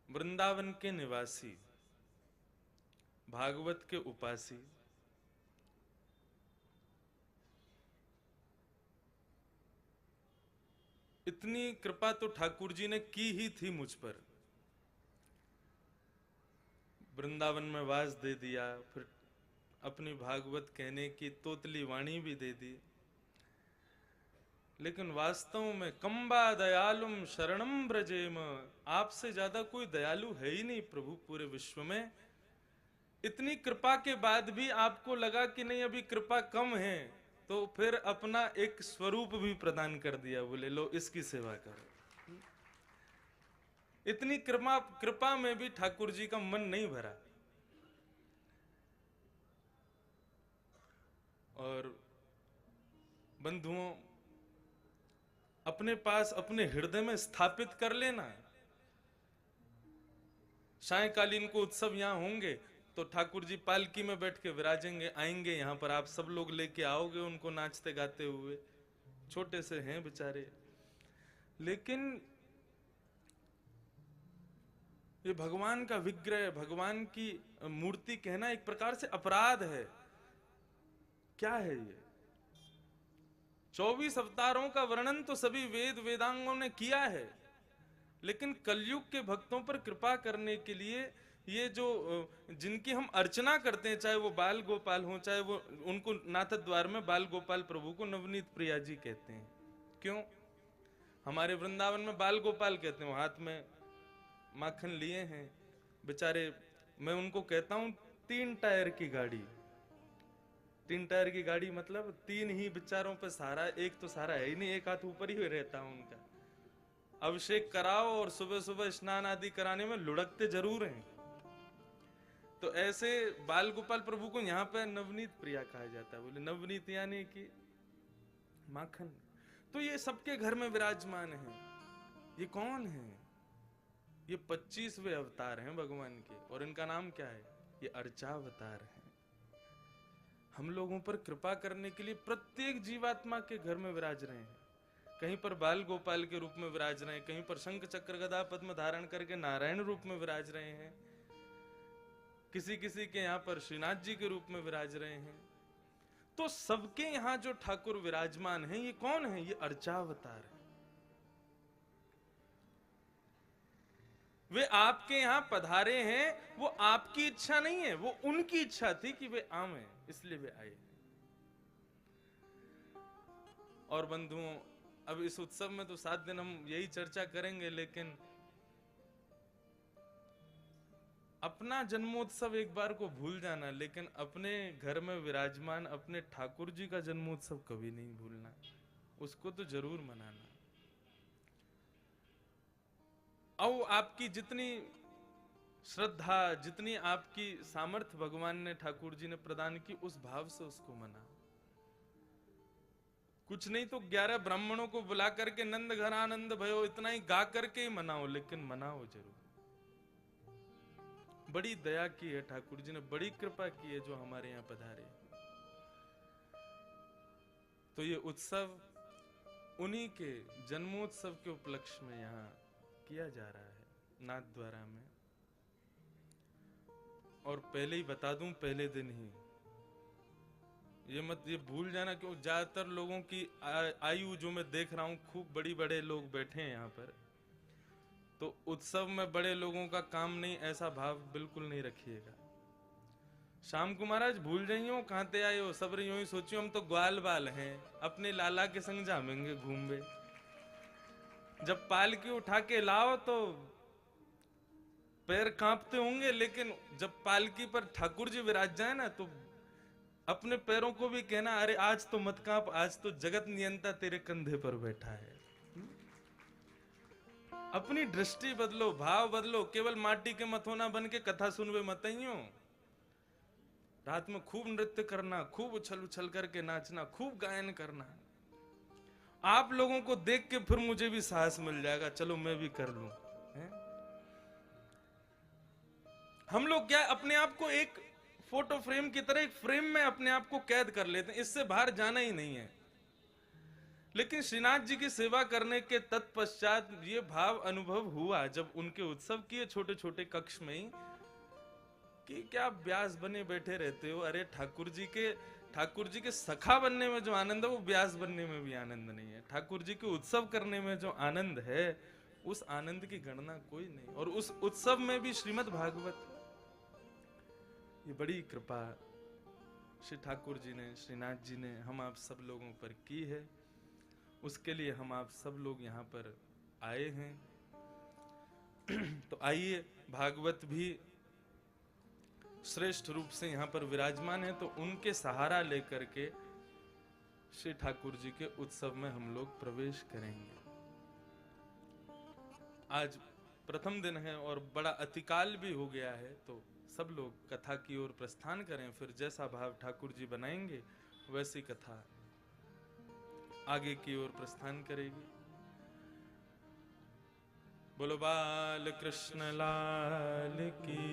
वृंदावन के निवासी, भागवत के उपासी, इतनी कृपा तो ठाकुर जी ने की ही थी मुझ पर। वृंदावन में वास दे दिया, फिर अपनी भागवत कहने की तोतली वाणी भी दे दी, लेकिन वास्तव में कंबा दयालुम शरणम ब्रजेम, आपसे ज्यादा कोई दयालु है ही नहीं प्रभु पूरे विश्व में। इतनी कृपा के बाद भी आपको लगा कि नहीं अभी कृपा कम है, तो फिर अपना एक स्वरूप भी प्रदान कर दिया, बोले लो इसकी सेवा करो। इतनी कृपा में भी ठाकुर जी का मन नहीं भरा। और बंधुओं, अपने पास अपने हृदय में स्थापित कर लेना। सायकालीन को उत्सव यहां होंगे तो ठाकुर जी पालकी में बैठ के विराजेंगे, आएंगे यहां पर, आप सब लोग लेके आओगे उनको नाचते गाते हुए। छोटे से हैं बेचारे, लेकिन ये भगवान का विग्रह, भगवान की मूर्ति कहना एक प्रकार से अपराध है। क्या है ये? 24 अवतारों का वर्णन तो सभी वेद वेदांगों ने किया है, लेकिन कलयुग के भक्तों पर कृपा करने के लिए ये जो जिनकी हम अर्चना करते हैं, चाहे वो बाल गोपाल हो, चाहे वो, उनको नाथ द्वार में बाल गोपाल प्रभु को नवनीत प्रिया जी कहते हैं। क्यों? हमारे वृंदावन में बाल गोपाल कहते हैं, वो हाथ में माखन लिए हैं बेचारे। मैं उनको कहता हूं 3 टायर की गाड़ी। 3 टायर की गाड़ी मतलब 3 ही बेचारों पे सहारा, एक तो सहारा है ही नहीं, एक हाथ ऊपर ही रहता है उनका। अभिषेक कराओ और सुबह सुबह स्नान आदि कराने में लुढ़कते जरूर हैं। तो ऐसे बाल गोपाल प्रभु को यहाँ पे नवनीत प्रिया कहा जाता है। बोले नवनीत यानी कि माखन। तो ये सबके घर में विराजमान है। ये कौन है? ये 25वें अवतार हैं भगवान के, और इनका नाम क्या है? ये अर्चावतार है। हम लोगों पर कृपा करने के लिए प्रत्येक जीवात्मा के घर में विराज रहे हैं। कहीं पर बाल गोपाल के रूप में विराज रहे हैं, कहीं पर शंख चक्र गदा पद्म धारण करके नारायण रूप में विराज रहे हैं, किसी किसी के यहाँ पर श्रीनाथ जी के रूप में विराज रहे हैं। तो सबके यहाँ जो ठाकुर विराजमान हैं, ये कौन है? ये अर्चावतार है। वे आपके यहां पधारे हैं, वो आपकी इच्छा नहीं है, वो उनकी इच्छा थी कि वे आवे, इसलिए वे आए। और बंधुओं, अब इस उत्सव में तो 7 दिन हम यही चर्चा करेंगे, लेकिन अपना जन्मोत्सव एक बार को भूल जाना, लेकिन अपने घर में विराजमान अपने ठाकुर जी का जन्मोत्सव कभी नहीं भूलना, उसको तो जरूर मनाना। और आपकी जितनी श्रद्धा, जितनी आपकी सामर्थ्य भगवान ने, ठाकुर जी ने प्रदान की, उस भाव से उसको मना। कुछ नहीं तो 11 ब्राह्मणों को बुला करके नंद घर आनंद भयो इतना ही गा करके ही मनाओ, लेकिन मनाओ जरूर। बड़ी दया की है ठाकुर जी ने, बड़ी कृपा की है जो हमारे यहां पधारे। तो ये उत्सव उन्हीं के जन्मोत्सव के उपलक्ष्य में यहाँ किया जा रहा है नाथ द्वारा में। और पहले ही बता दूं, पहले दिन ही, ये भूल जाना, क्यों ज्यादातर लोगों की आयु जो मैं देख रहा हूं, खूब बड़े लोग बैठे हैं यहाँ पर, तो उत्सव में बड़े लोगों का काम नहीं, ऐसा भाव बिल्कुल नहीं रखिएगा। शाम को महाराज भूल जाइयो कहां ते आए हो, सब यूं ही सोचियो हम तो ग्वाल बाल हैं, अपने लाला के संग जामेंगे घूमे। जब पालकी उठा के लाओ तो पैर कांपते होंगे, लेकिन जब पालकी पर ठाकुर जी विराज जाए ना, तो अपने पैरों को भी कहना, अरे आज तो मत कांप, आज तो जगत नियंता तेरे कंधे पर बैठा है। अपनी दृष्टि बदलो, भाव बदलो। केवल माटी के मथोना बन के कथा सुनवे मतइयो। रात में खूब नृत्य करना, खूब उछल उछल करके नाचना, खूब गायन करना। आप लोगों को देख के फिर मुझे भी साहस मिल जाएगा, चलो मैं भी कर लूं। हम लोग क्या अपने आप को एक फोटो फ्रेम की तरह एक फ्रेम में अपने आप को कैद कर लेते हैं, इससे बाहर जाना ही नहीं है। लेकिन श्रीनाथ जी की सेवा करने के तत्पश्चात ये भाव अनुभव हुआ जब उनके उत्सव किए छोटे छोटे कक्ष में ही, कि क्या व्यास बने बैठे रहते हो। अरे ठाकुर जी के सखा बनने में जो आनंद है वो व्यास बनने में भी आनंद नहीं है। ठाकुर जी के उत्सव करने में जो आनंद है उस आनंद की गणना कोई नहीं। और उस उत्सव में भी श्रीमद् भागवत, ये बड़ी कृपा श्री ठाकुर जी ने, श्रीनाथ जी ने हम आप सब लोगों पर की है। उसके लिए हम आप सब लोग यहाँ पर आए हैं। तो आइए, भागवत भी श्रेष्ठ रूप से यहाँ पर विराजमान है, तो उनके सहारा लेकर के श्री ठाकुर जी के उत्सव में हम लोग प्रवेश करेंगे। आज प्रथम दिन है और बड़ा अतिकाल भी हो गया है, तो सब लोग कथा की ओर प्रस्थान करें। फिर जैसा भाव ठाकुर जी बनाएंगे वैसी कथा आगे की ओर प्रस्थान करेगी। बोलो बाल कृष्ण लाल की